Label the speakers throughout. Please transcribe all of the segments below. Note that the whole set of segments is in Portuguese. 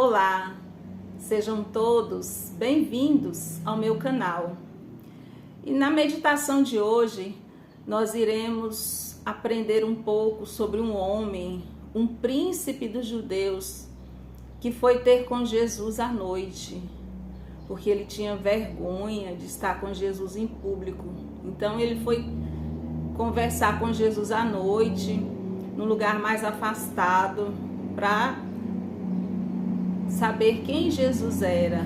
Speaker 1: Olá, sejam todos bem-vindos ao meu canal. E na meditação de hoje, nós iremos aprender um pouco sobre um homem, um príncipe dos judeus, que foi ter com Jesus à noite, porque ele tinha vergonha de estar com Jesus em público. Então ele foi conversar com Jesus à noite, num lugar mais afastado, para saber quem Jesus era,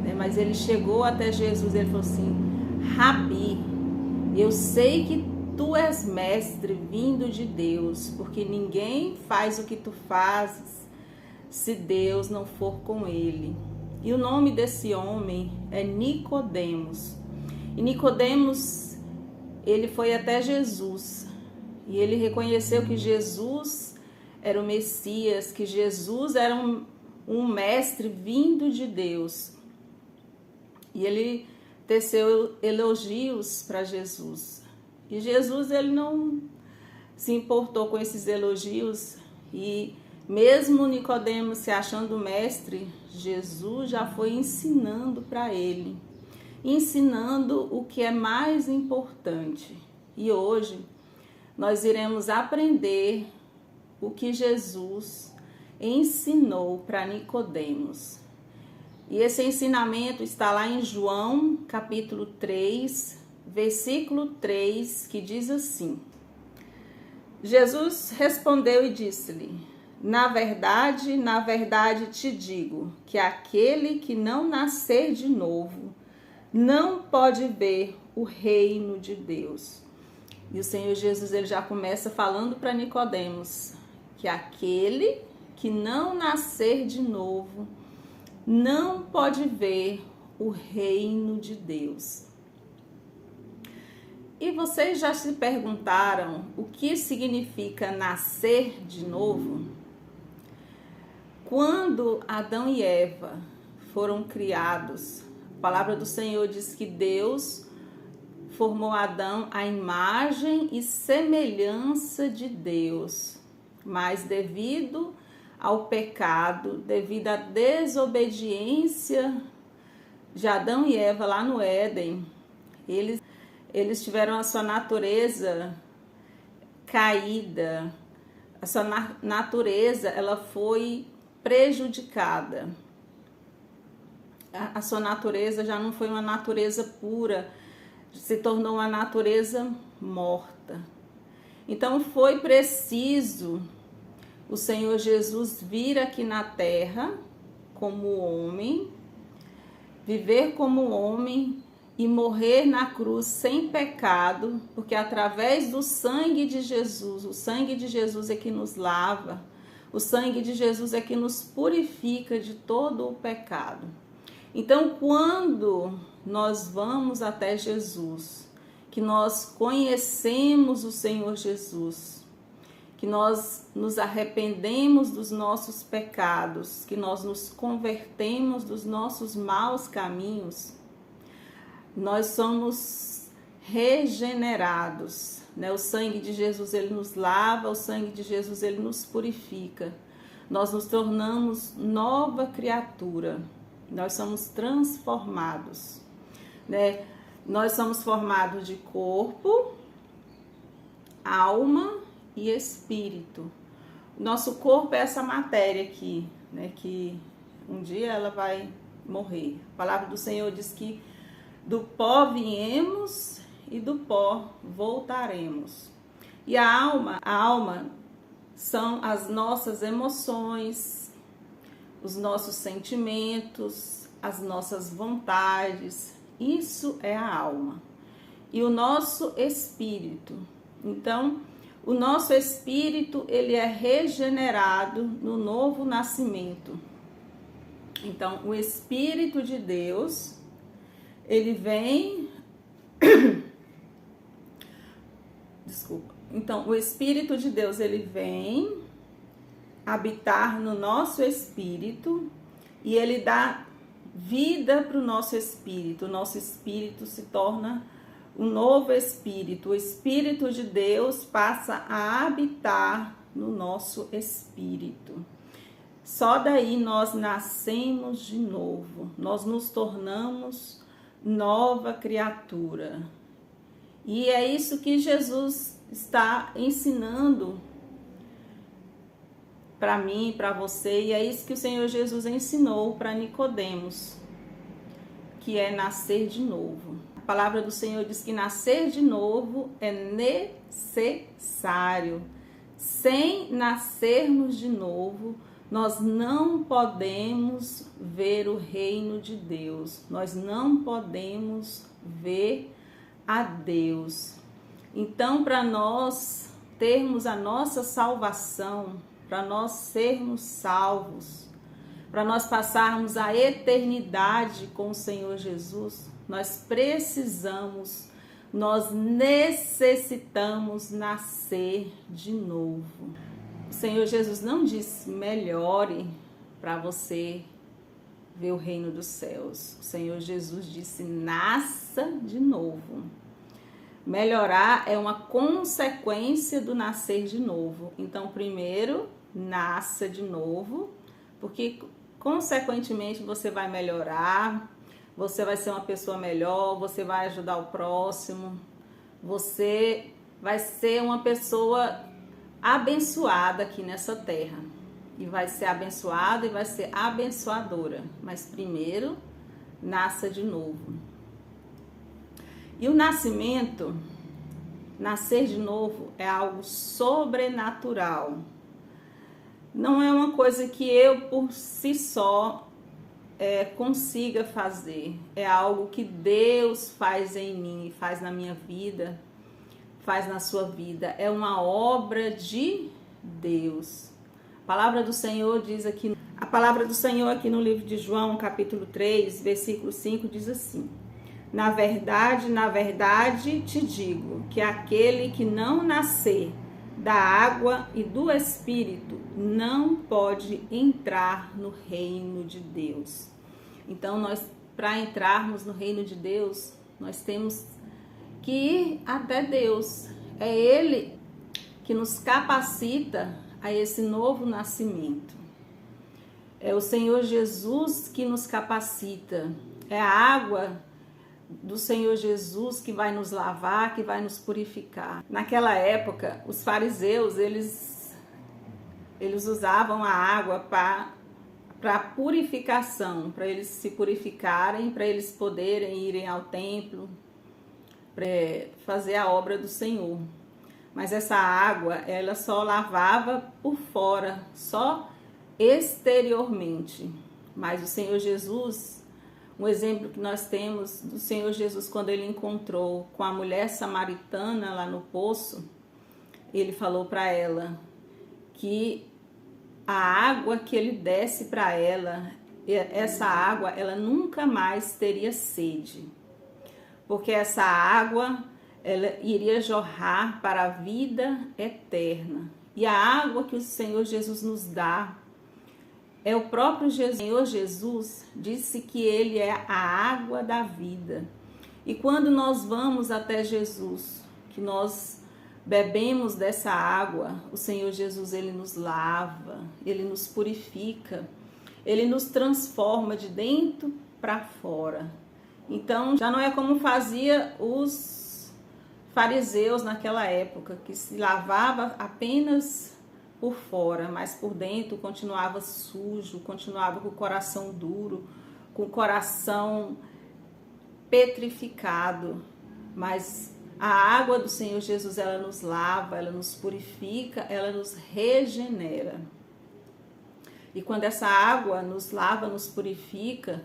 Speaker 1: né? Mas ele chegou até Jesus e ele falou assim: Rabi, eu sei que tu és mestre vindo de Deus, porque ninguém faz o que tu fazes se Deus não for com ele. E o nome desse homem é Nicodemos. E Nicodemos, ele foi até Jesus e ele reconheceu que Jesus era o Messias, que Jesus era um mestre vindo de Deus. E ele teceu elogios para Jesus. E Jesus, ele não se importou com esses elogios. E mesmo Nicodemos se achando mestre, Jesus já foi ensinando para ele. Ensinando o que é mais importante. E hoje nós iremos aprender o que Jesus ensinou para Nicodemos. E esse ensinamento está lá em João, capítulo 3, versículo 3, que diz assim: Jesus respondeu e disse-lhe: na verdade te digo, que aquele que não nascer de novo não pode ver o reino de Deus. E o Senhor Jesus, ele já começa falando para Nicodemos que aquele que não nascer de novo não pode ver o reino de Deus. E vocês já se perguntaram o que significa nascer de novo? Quando Adão e Eva foram criados, a palavra do Senhor diz que Deus formou Adão à imagem e semelhança de Deus, mas devido ao pecado, devido à desobediência de Adão e Eva lá no Éden, eles tiveram a sua natureza caída, a sua natureza ela foi prejudicada. A sua natureza já não foi uma natureza pura, se tornou uma natureza morta. Então foi preciso o Senhor Jesus vir aqui na terra como homem, viver como homem e morrer na cruz sem pecado, porque através do sangue de Jesus, o sangue de Jesus é que nos lava, o sangue de Jesus é que nos purifica de todo o pecado. Então, quando nós vamos até Jesus, que nós conhecemos o Senhor Jesus, que nós nos arrependemos dos nossos pecados, que nós nos convertemos dos nossos maus caminhos, nós somos regenerados, né? O sangue de Jesus, ele nos lava, o sangue de Jesus, ele nos purifica. Nós nos tornamos nova criatura, nós somos transformados, né? Nós somos formados de corpo, alma e espírito. Nosso corpo é essa matéria aqui, né, que um dia ela vai morrer. A palavra do Senhor diz que do pó viemos e do pó voltaremos. E a alma são as nossas emoções, os nossos sentimentos, as nossas vontades. Isso é a alma. E o nosso espírito. Então, o nosso espírito, ele é regenerado no novo nascimento. Então, o Espírito de Deus, ele vem... Desculpa. Então, o Espírito de Deus, ele vem habitar no nosso espírito e ele dá vida para o nosso espírito. O nosso espírito se torna um novo espírito. O Espírito de Deus passa a habitar no nosso espírito. Só daí nós nascemos de novo, nós nos tornamos nova criatura. E é isso que Jesus está ensinando para mim, para você, e é isso que o Senhor Jesus ensinou para Nicodemos, que é nascer de novo. A palavra do Senhor diz que nascer de novo é necessário. Sem nascermos de novo, nós não podemos ver o reino de Deus. Nós não podemos ver a Deus. Então, para nós termos a nossa salvação, para nós sermos salvos, para nós passarmos a eternidade com o Senhor Jesus, nós precisamos, nós necessitamos nascer de novo. O Senhor Jesus não disse melhore para você ver o reino dos céus. O Senhor Jesus disse nasça de novo. Melhorar é uma consequência do nascer de novo. Então, primeiro, nasça de novo, porque consequentemente você vai melhorar, você vai ser uma pessoa melhor, você vai ajudar o próximo, você vai ser uma pessoa abençoada aqui nessa terra. E vai ser abençoada e vai ser abençoadora. Mas primeiro, nasça de novo. E o nascimento, nascer de novo, é algo sobrenatural. Não é uma coisa que eu, por si só, consiga fazer. É algo que Deus faz em mim, faz na minha vida, faz na sua vida. É uma obra de Deus. A palavra do Senhor diz aqui, a palavra do Senhor aqui no livro de João, capítulo 3, versículo 5, diz assim: na verdade te digo que aquele que não nascer da água e do Espírito não pode entrar no reino de Deus. Então, nós, para entrarmos no reino de Deus, nós temos que ir até Deus. É Ele que nos capacita a esse novo nascimento. É o Senhor Jesus que nos capacita. É a água do Senhor Jesus que vai nos lavar, que vai nos purificar. Naquela época, os fariseus, eles usavam a água para purificação, para eles se purificarem, para eles poderem irem ao templo, para fazer a obra do Senhor. Mas essa água, ela só lavava por fora, só exteriormente. Mas o Senhor Jesus, um exemplo que nós temos do Senhor Jesus, quando ele encontrou com a mulher samaritana lá no poço, ele falou para ela que a água que ele desse para ela, essa água, ela nunca mais teria sede, porque essa água, ela iria jorrar para a vida eterna. E a água que o Senhor Jesus nos dá, é o próprio Jesus. O Senhor Jesus disse que Ele é a água da vida. E quando nós vamos até Jesus, que nós bebemos dessa água, o Senhor Jesus, Ele nos lava, Ele nos purifica, Ele nos transforma de dentro para fora. Então, já não é como fazia os fariseus naquela época, que se lavava apenas por fora, mas por dentro continuava sujo, continuava com o coração duro, com o coração petrificado. Mas a água do Senhor Jesus, ela nos lava, ela nos purifica, ela nos regenera. E quando essa água nos lava, nos purifica,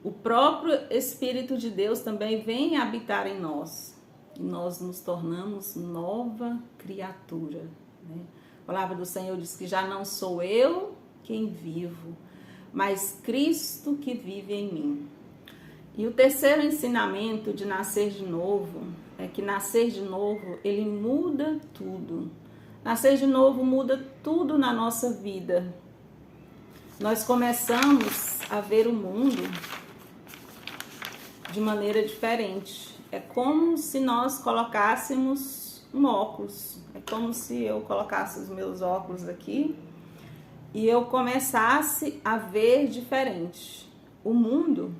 Speaker 1: o próprio Espírito de Deus também vem habitar em nós. E nós nos tornamos nova criatura. Né? A palavra do Senhor diz que já não sou eu quem vivo, mas Cristo que vive em mim. E o terceiro ensinamento de nascer de novo é que nascer de novo, ele muda tudo. Nascer de novo muda tudo na nossa vida. Nós começamos a ver o mundo de maneira diferente. É como se nós colocássemos um óculos. É como se eu colocasse os meus óculos aqui e eu começasse a ver diferente. O mundo,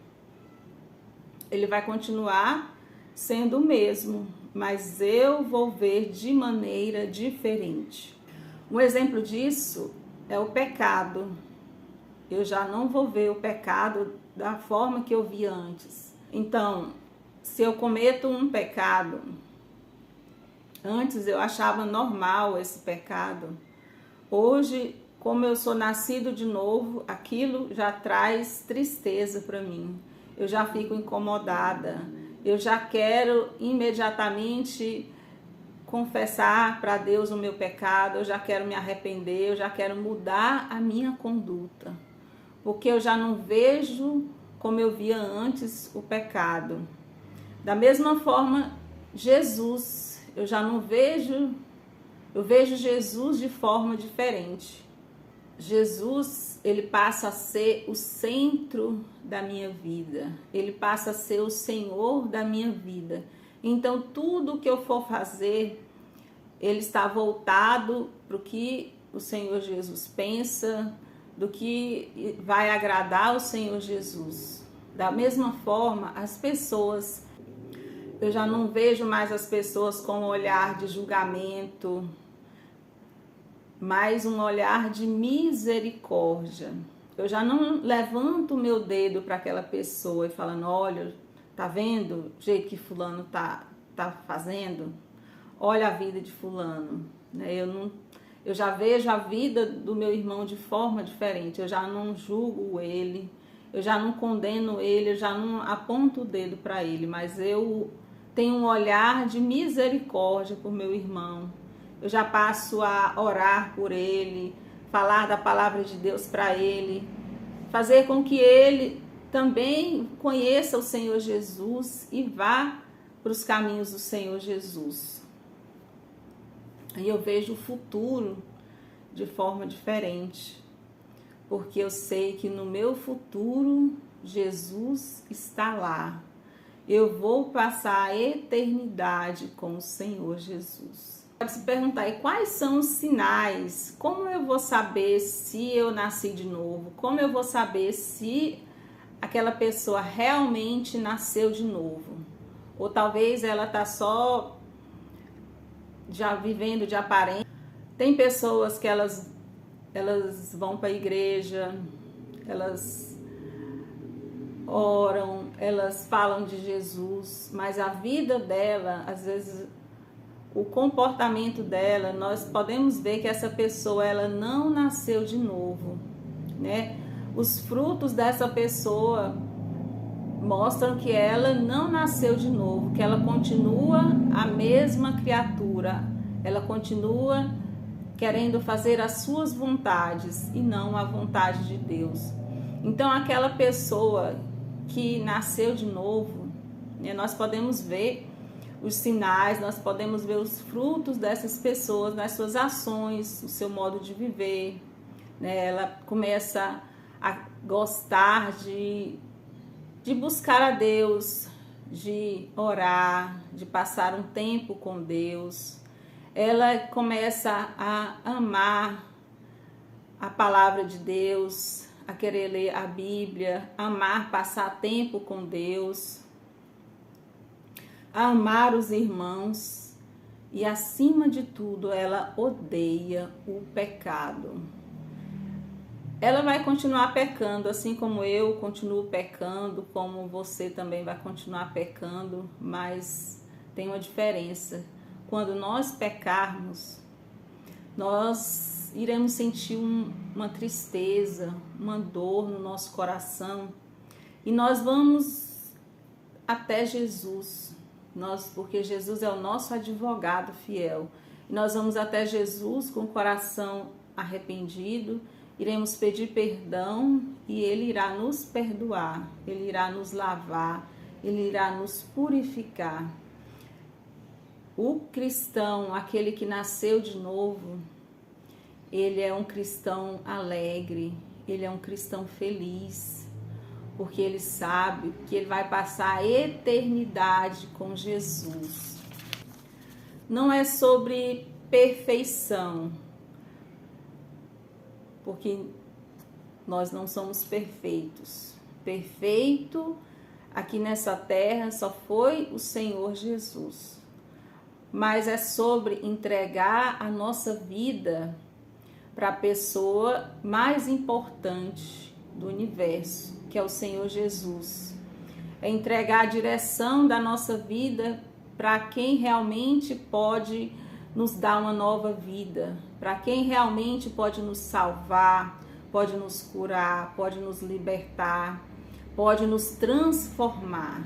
Speaker 1: ele vai continuar sendo o mesmo, mas eu vou ver de maneira diferente. Um exemplo disso é o pecado. Eu já não vou ver o pecado da forma que eu via antes. Então, se eu cometo um pecado, antes eu achava normal esse pecado. Hoje, como eu sou nascido de novo, aquilo já traz tristeza para mim. Eu já fico incomodada. Eu já quero imediatamente confessar para Deus o meu pecado. Eu já quero me arrepender. Eu já quero mudar a minha conduta. Porque eu já não vejo como eu via antes o pecado. Da mesma forma, Jesus, eu já não vejo, eu vejo Jesus de forma diferente. Jesus, ele passa a ser o centro da minha vida. Ele passa a ser o Senhor da minha vida. Então, tudo que eu for fazer, ele está voltado para o que o Senhor Jesus pensa, do que vai agradar ao Senhor Jesus. Da mesma forma, as pessoas, eu já não vejo mais as pessoas com um olhar de julgamento, mas um olhar de misericórdia. Eu já não levanto o meu dedo para aquela pessoa e falando, olha, tá vendo o jeito que fulano tá fazendo? Olha a vida de fulano, né? Eu já vejo a vida do meu irmão de forma diferente. Eu já não julgo ele, eu já não condeno ele, eu já não aponto o dedo para ele, mas eu tenho um olhar de misericórdia por meu irmão. Eu já passo a orar por ele, falar da palavra de Deus para ele, fazer com que ele também conheça o Senhor Jesus e vá para os caminhos do Senhor Jesus. E eu vejo o futuro de forma diferente, porque eu sei que no meu futuro Jesus está lá. Eu vou passar a eternidade com o Senhor Jesus. Pode se perguntar, e quais são os sinais? Como eu vou saber se eu nasci de novo? Como eu vou saber se aquela pessoa realmente nasceu de novo? Ou talvez ela está só já vivendo de aparência. Tem pessoas que elas vão para a igreja, elas oram, elas falam de Jesus, mas a vida dela, às vezes, o comportamento dela, nós podemos ver que essa pessoa, ela não nasceu de novo, né? Os frutos dessa pessoa mostram que ela não nasceu de novo, que ela continua a mesma criatura, ela continua querendo fazer as suas vontades e não a vontade de Deus. Então, aquela pessoa que nasceu de novo, né, nós podemos ver os sinais, nós podemos ver os frutos dessas pessoas nas suas ações, no seu modo de viver, né? Ela começa a gostar de buscar a Deus, de orar, de passar um tempo com Deus. Ela começa a amar a palavra de Deus, a querer ler a Bíblia, amar passar tempo com Deus, a amar os irmãos e, acima de tudo, ela odeia o pecado. Ela vai continuar pecando, assim como eu continuo pecando, como você também vai continuar pecando, mas tem uma diferença. Quando nós pecarmos, nós iremos sentir uma tristeza, uma dor no nosso coração e nós vamos até Jesus, porque Jesus é o nosso advogado fiel. E nós vamos até Jesus com o coração arrependido, iremos pedir perdão e Ele irá nos perdoar, Ele irá nos lavar, Ele irá nos purificar. O cristão, aquele que nasceu de novo, ele é um cristão alegre, ele é um cristão feliz, porque ele sabe que ele vai passar a eternidade com Jesus. Não é sobre perfeição. porque nós não somos perfeitos. Perfeito aqui nessa terra só foi o Senhor Jesus. Mas é sobre entregar a nossa vida para a pessoa mais importante do universo, que é o Senhor Jesus. É entregar a direção da nossa vida para quem realmente pode nos dar uma nova vida, para quem realmente pode nos salvar, pode nos curar, pode nos libertar, pode nos transformar.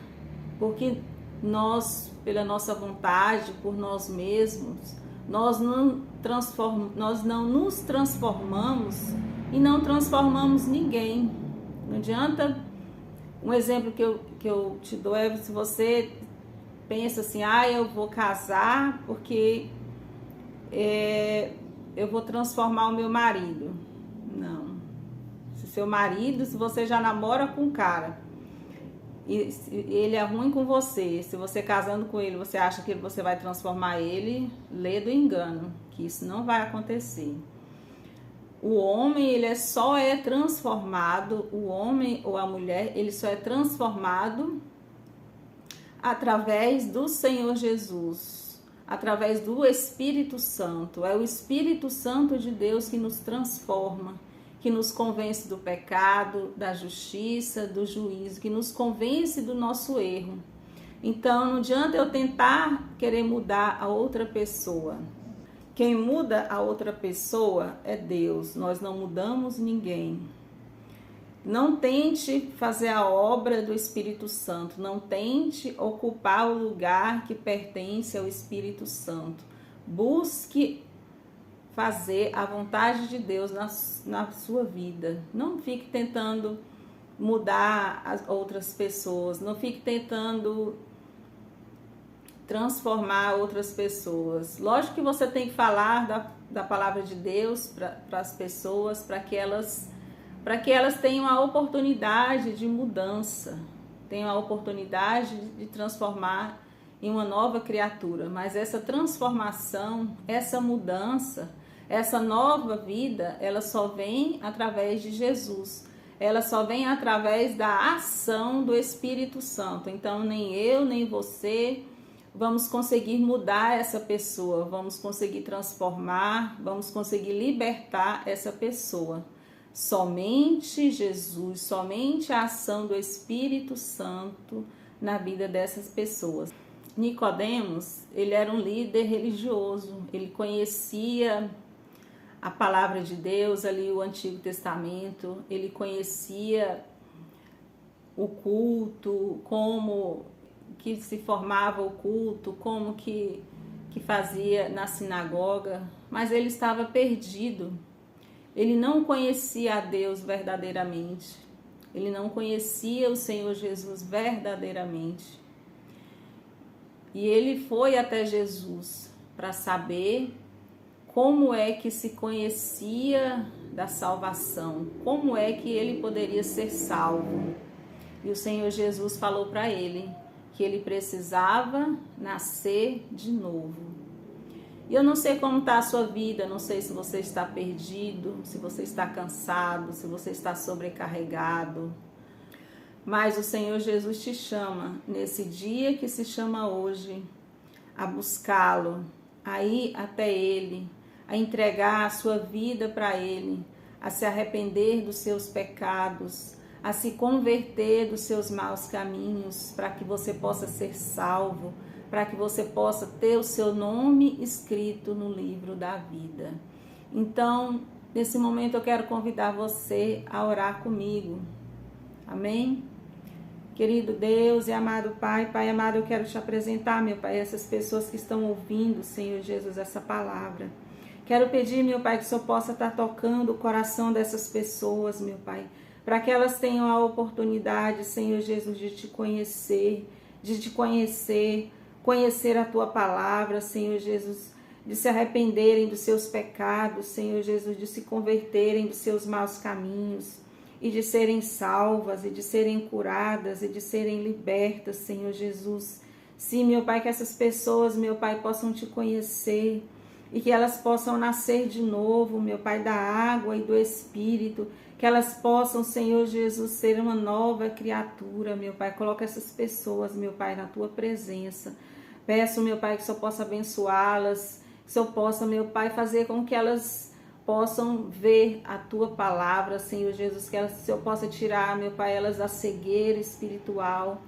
Speaker 1: Porque nós, pela nossa vontade, por nós mesmos, nós não nos transformamos e não transformamos ninguém. Não adianta. Um exemplo que eu te dou é se você pensa assim, eu vou casar porque eu vou transformar o meu marido. Não. Se você já namora com um cara e ele é ruim com você, se você casando com ele, você acha que você vai transformar ele, lê do engano, que isso não vai acontecer. O homem, ele só é transformado, o homem ou a mulher, ele só é transformado através do Senhor Jesus, através do Espírito Santo. É o Espírito Santo de Deus que nos transforma, que nos convence do pecado, da justiça, do juízo, que nos convence do nosso erro. Então, não adianta eu tentar querer mudar a outra pessoa. Quem muda a outra pessoa é Deus, nós não mudamos ninguém. Não tente fazer a obra do Espírito Santo, não tente ocupar o lugar que pertence ao Espírito Santo. Busque fazer a vontade de Deus na sua vida. Não fique tentando mudar as outras pessoas, não fique tentando transformar outras pessoas. Lógico que você tem que falar da palavra de Deus para as pessoas, para que elas tenham a oportunidade de mudança, tenham a oportunidade de transformar em uma nova criatura. Mas essa transformação, essa mudança, essa nova vida, ela só vem através de Jesus. Ela só vem através da ação do Espírito Santo. Então, nem eu, nem você vamos conseguir mudar essa pessoa, vamos conseguir transformar, vamos conseguir libertar essa pessoa. Somente Jesus, somente a ação do Espírito Santo na vida dessas pessoas. Nicodemos, ele era um líder religioso, ele conhecia a palavra de Deus, ali o Antigo Testamento, ele conhecia o culto, como que se formava o culto, como que fazia na sinagoga, mas ele estava perdido. Ele não conhecia a Deus verdadeiramente. Ele não conhecia o Senhor Jesus verdadeiramente. E ele foi até Jesus para saber como é que se conhecia da salvação, como é que ele poderia ser salvo. E o Senhor Jesus falou para ele que ele precisava nascer de novo. E eu não sei como está a sua vida, não sei se você está perdido, se você está cansado, se você está sobrecarregado. Mas o Senhor Jesus te chama, nesse dia que se chama hoje, a buscá-lo, a ir até Ele, a entregar a sua vida para Ele, a se arrepender dos seus pecados, a se converter dos seus maus caminhos, para que você possa ser salvo, para que você possa ter o seu nome escrito no livro da vida. Então, nesse momento eu quero convidar você a orar comigo. Amém? Querido Deus e amado Pai, Pai amado, eu quero te apresentar, meu Pai, essas pessoas que estão ouvindo, Senhor Jesus, essa palavra. Quero pedir, meu Pai, que o Senhor possa estar tocando o coração dessas pessoas, meu Pai, para que elas tenham a oportunidade, Senhor Jesus, de te conhecer, conhecer a Tua palavra, Senhor Jesus, de se arrependerem dos seus pecados, Senhor Jesus, de se converterem dos seus maus caminhos e de serem salvas e de serem curadas e de serem libertas, Senhor Jesus. Sim, meu Pai, que essas pessoas, meu Pai, possam te conhecer, e que elas possam nascer de novo, meu Pai, da água e do Espírito, que elas possam, Senhor Jesus, ser uma nova criatura, meu Pai. Coloca essas pessoas, meu Pai, na tua presença. Peço, meu Pai, que o Senhor possa abençoá-las, que o Senhor possa, meu Pai, fazer com que elas possam ver a tua palavra, Senhor Jesus, que o Senhor possa tirar, meu Pai, elas da cegueira espiritual,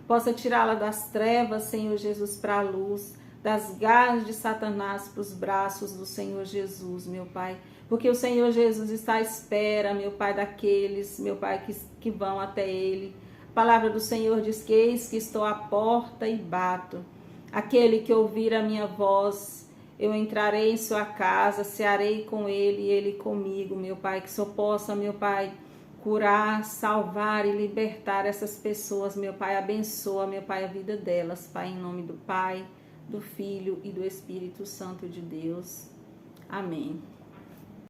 Speaker 1: possa tirá-la das trevas, Senhor Jesus, para a luz, das garras de Satanás para os braços do Senhor Jesus, meu Pai. Porque o Senhor Jesus está à espera, meu Pai, daqueles, meu Pai, que vão até Ele. A palavra do Senhor diz que eis que estou à porta e bato. Aquele que ouvir a minha voz, eu entrarei em sua casa, cearei com ele e ele comigo, meu Pai. Que só possa, meu Pai, curar, salvar e libertar essas pessoas, meu Pai. Abençoa, meu Pai, a vida delas, Pai, em nome do Pai, do Filho e do Espírito Santo de Deus. Amém.